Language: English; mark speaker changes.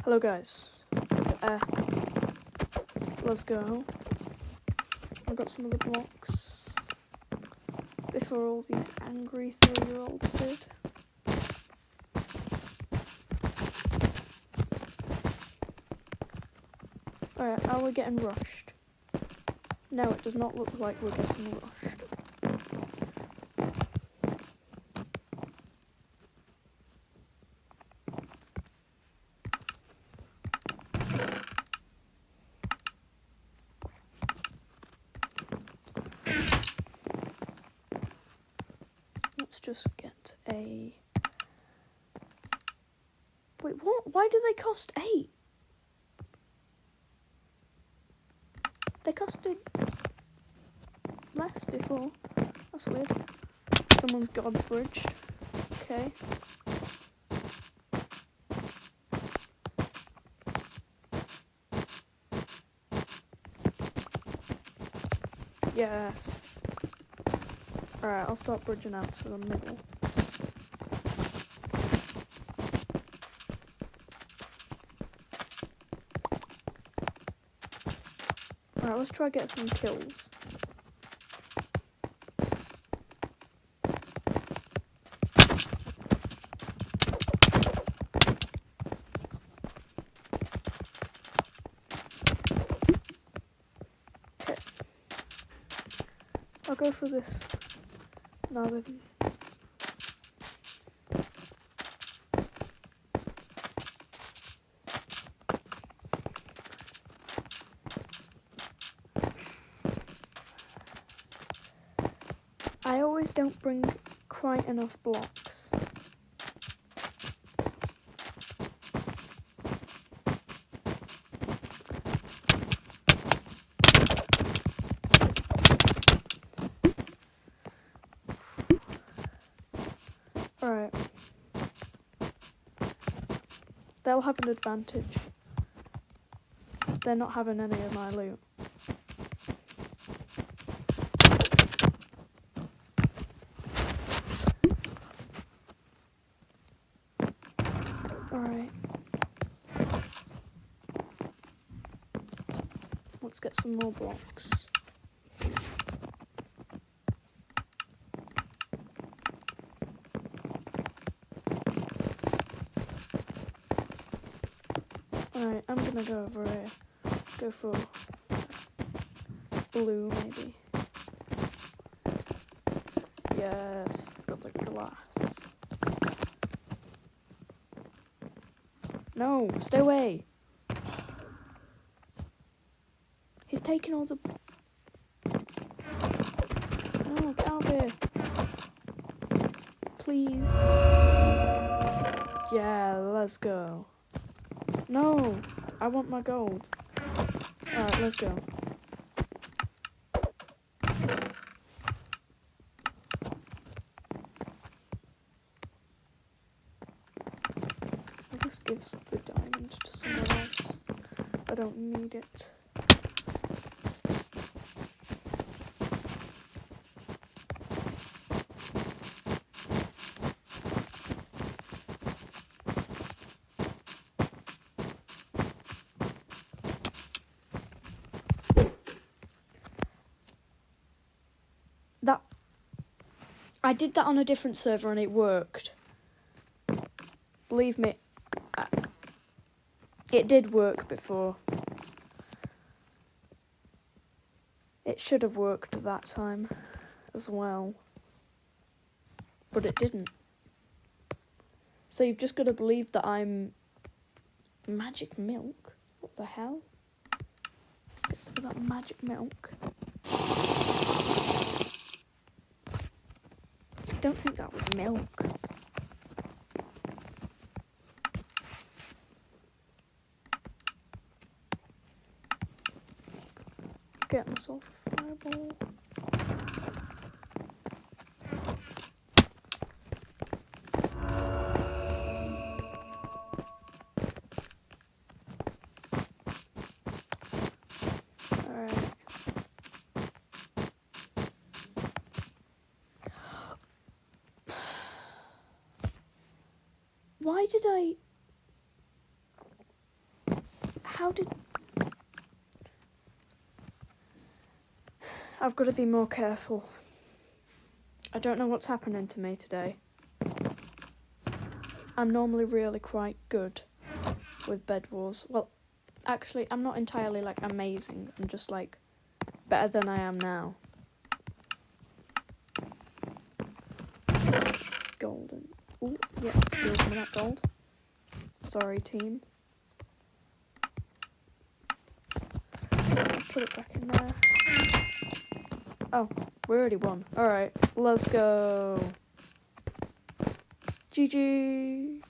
Speaker 1: Hello guys, let's go. I got some of the blocks before all these angry 3-year-olds did. Alright, are we getting rushed? No, it does not look like we're getting rushed. Let's just get a... Wait, what? Why do they cost 8? They costed less before. That's weird. Someone's God bridged. Okay. Yes. Alright, I'll start bridging out to the middle. Alright, let's try get some kills. Okay. I'll go for this now then. I always don't bring quite enough blocks. Alright. They'll have an advantage. They're not having any of my loot. Alright. Let's get some more blocks. Alright, I'm gonna go over here. Go for blue, maybe. Yes, got the glass. No, stay away. He's taking all the... No, get out of here. Please. Yeah, let's go. No, I want my gold. Alright, let's go. I'll just give the diamond to someone else. I don't need it. I did that on a different server and it worked. Believe me, it did work before. It should have worked that time as well. But it didn't. So you've just got to believe that I'm magic milk. What the hell? Let's get some of that magic milk. I don't think that was milk. Get myself a fireball. Alright. Why did I... How did... I've got to be more careful. I don't know what's happening to me today. I'm normally really quite good with Bed Wars. Well, actually, I'm not entirely, like, amazing. I'm just, like, better than I am now. Golden. Ooh, yeah, steal some of that gold. Sorry, team. Put it back in there. Oh, we already won. Alright, let's go. GG.